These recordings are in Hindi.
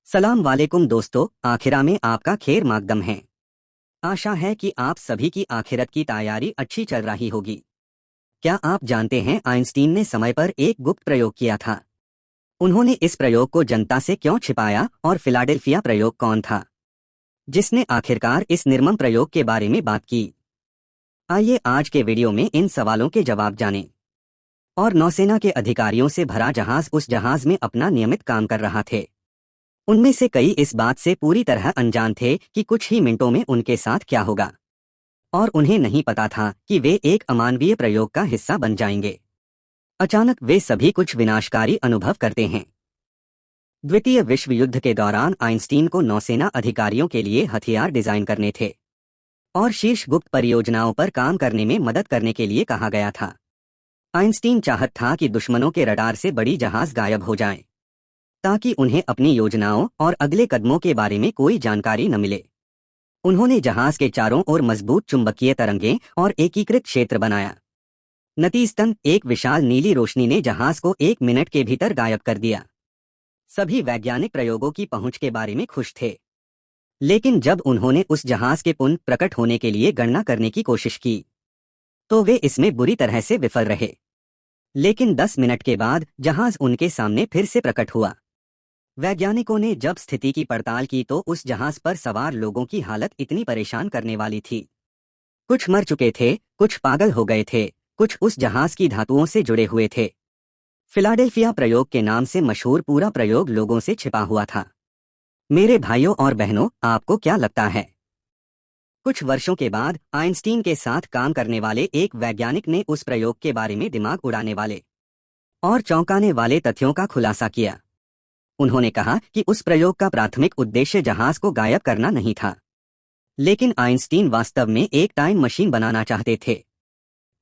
सलाम वालेकुम दोस्तों, आखिरा में आपका खैर मकदम है। आशा है कि आप सभी की आखिरत की तैयारी अच्छी चल रही होगी। क्या आप जानते हैं आइंस्टीन ने समय पर एक गुप्त प्रयोग किया था? उन्होंने इस प्रयोग को जनता से क्यों छिपाया और फिलाडेल्फिया प्रयोग कौन था जिसने आखिरकार इस निर्मम प्रयोग के बारे में बात की? आइए आज के वीडियो में इन सवालों के जवाब जानें। और नौसेना के अधिकारियों से भरा जहाज उस जहाज में अपना नियमित काम कर रहा थे। उनमें से कई इस बात से पूरी तरह अनजान थे कि कुछ ही मिनटों में उनके साथ क्या होगा, और उन्हें नहीं पता था कि वे एक अमानवीय प्रयोग का हिस्सा बन जाएंगे। अचानक वे सभी कुछ विनाशकारी अनुभव करते हैं। द्वितीय विश्व युद्ध के दौरान आइंस्टीन को नौसेना अधिकारियों के लिए हथियार डिजाइन करने थे और शीर्ष गुप्त परियोजनाओं पर काम करने में मदद करने के लिए कहा गया था। आइंस्टीन चाहत था कि दुश्मनों के रडार से बड़ी जहाज गायब हो जाएं, ताकि उन्हें अपनी योजनाओं और अगले कदमों के बारे में कोई जानकारी न मिले। उन्होंने जहाज के चारों ओर मजबूत चुंबकीय तरंगें और एकीकृत क्षेत्र बनाया। नतीजतन एक विशाल नीली रोशनी ने जहाज को 1 मिनट के भीतर गायब कर दिया। सभी वैज्ञानिक प्रयोगों की पहुंच के बारे में खुश थे, लेकिन जब उन्होंने उस जहाज के पुनः प्रकट होने के लिए गणना करने की कोशिश की, तो वे इसमें बुरी तरह से विफल रहे। लेकिन 10 मिनट के बाद जहाज उनके सामने फिर से प्रकट हुआ। वैज्ञानिकों ने जब स्थिति की पड़ताल की तो उस जहाज पर सवार लोगों की हालत इतनी परेशान करने वाली थी। कुछ मर चुके थे, कुछ पागल हो गए थे, कुछ उस जहाज की धातुओं से जुड़े हुए थे। फिलाडेल्फिया प्रयोग के नाम से मशहूर पूरा प्रयोग लोगों से छिपा हुआ था। मेरे भाइयों और बहनों, आपको क्या लगता है? कुछ वर्षों के बाद आइंस्टीन के साथ काम करने वाले एक वैज्ञानिक ने उस प्रयोग के बारे में दिमाग उड़ाने वाले और चौंकाने वाले तथ्यों का खुलासा किया। उन्होंने कहा कि उस प्रयोग का प्राथमिक उद्देश्य जहाज को गायब करना नहीं था, लेकिन आइंस्टीन वास्तव में एक टाइम मशीन बनाना चाहते थे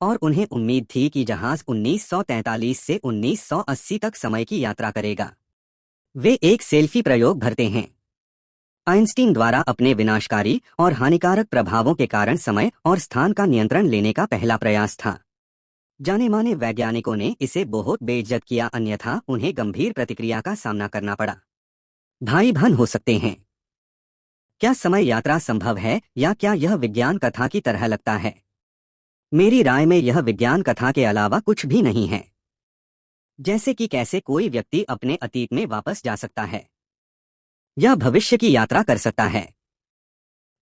और उन्हें उम्मीद थी कि जहाज 1943 से 1980 तक समय की यात्रा करेगा। वे एक सेल्फी प्रयोग भरते हैं। आइंस्टीन द्वारा अपने विनाशकारी और हानिकारक प्रभावों के कारण समय और स्थान का नियंत्रण लेने का पहला प्रयास था। जाने माने वैज्ञानिकों ने इसे बहुत बेइज्जत किया, अन्यथा उन्हें गंभीर प्रतिक्रिया का सामना करना पड़ा। भाई बहन हो सकते हैं। क्या समय यात्रा संभव है या क्या यह विज्ञान कथा की तरह लगता है? मेरी राय में यह विज्ञान कथा के अलावा कुछ भी नहीं है। जैसे कि कैसे कोई व्यक्ति अपने अतीत में वापस जा सकता है या भविष्य की यात्रा कर सकता है।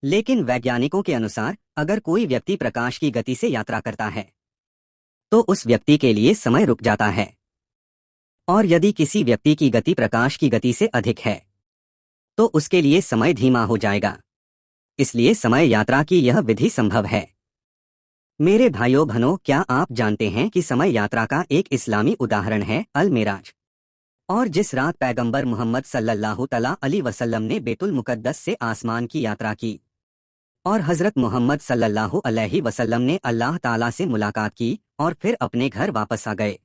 लेकिन वैज्ञानिकों के अनुसार अगर कोई व्यक्ति प्रकाश की गति से यात्रा करता है तो उस व्यक्ति के लिए समय रुक जाता है, और यदि किसी व्यक्ति की गति प्रकाश की गति से अधिक है तो उसके लिए समय धीमा हो जाएगा। इसलिए समय यात्रा की यह विधि संभव है। मेरे भाइयों बहनों, क्या आप जानते हैं कि समय यात्रा का एक इस्लामी उदाहरण है अल मेराज, और जिस रात पैगंबर मोहम्मद सल्लल्लाहु अलैहि वसल्लम ने बैतुल मुकद्दस से आसमान की यात्रा की और हजरत मोहम्मद सल्लल्लाहु अलैहि वसल्लम ने अल्लाह ताला से मुलाकात की और फिर अपने घर वापस आ गए।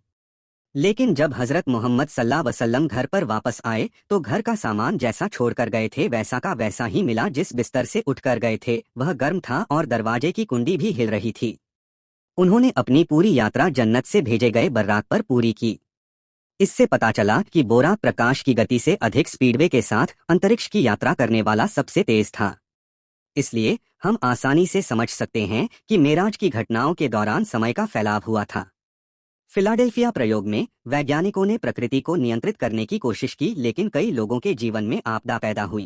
लेकिन जब हजरत मोहम्मद सल्लल्लाहु अलैहि वसल्लम घर पर वापस आए तो घर का सामान जैसा छोड़कर गए थे वैसा का वैसा ही मिला। जिस बिस्तर से उठकर गए थे वह गर्म था और दरवाजे की कुंडी भी हिल रही थी। उन्होंने अपनी पूरी यात्रा जन्नत से भेजे गए बर्राक पर पूरी की। इससे पता चला कि बोराक प्रकाश की गति से अधिक स्पीडवे के साथ अंतरिक्ष की यात्रा करने वाला सबसे तेज था। इसलिए हम आसानी से समझ सकते हैं कि मेराज की घटनाओं के दौरान समय का फैलाव हुआ था। फिलाडेल्फिया प्रयोग में वैज्ञानिकों ने प्रकृति को नियंत्रित करने की कोशिश की, लेकिन कई लोगों के जीवन में आपदा पैदा हुई।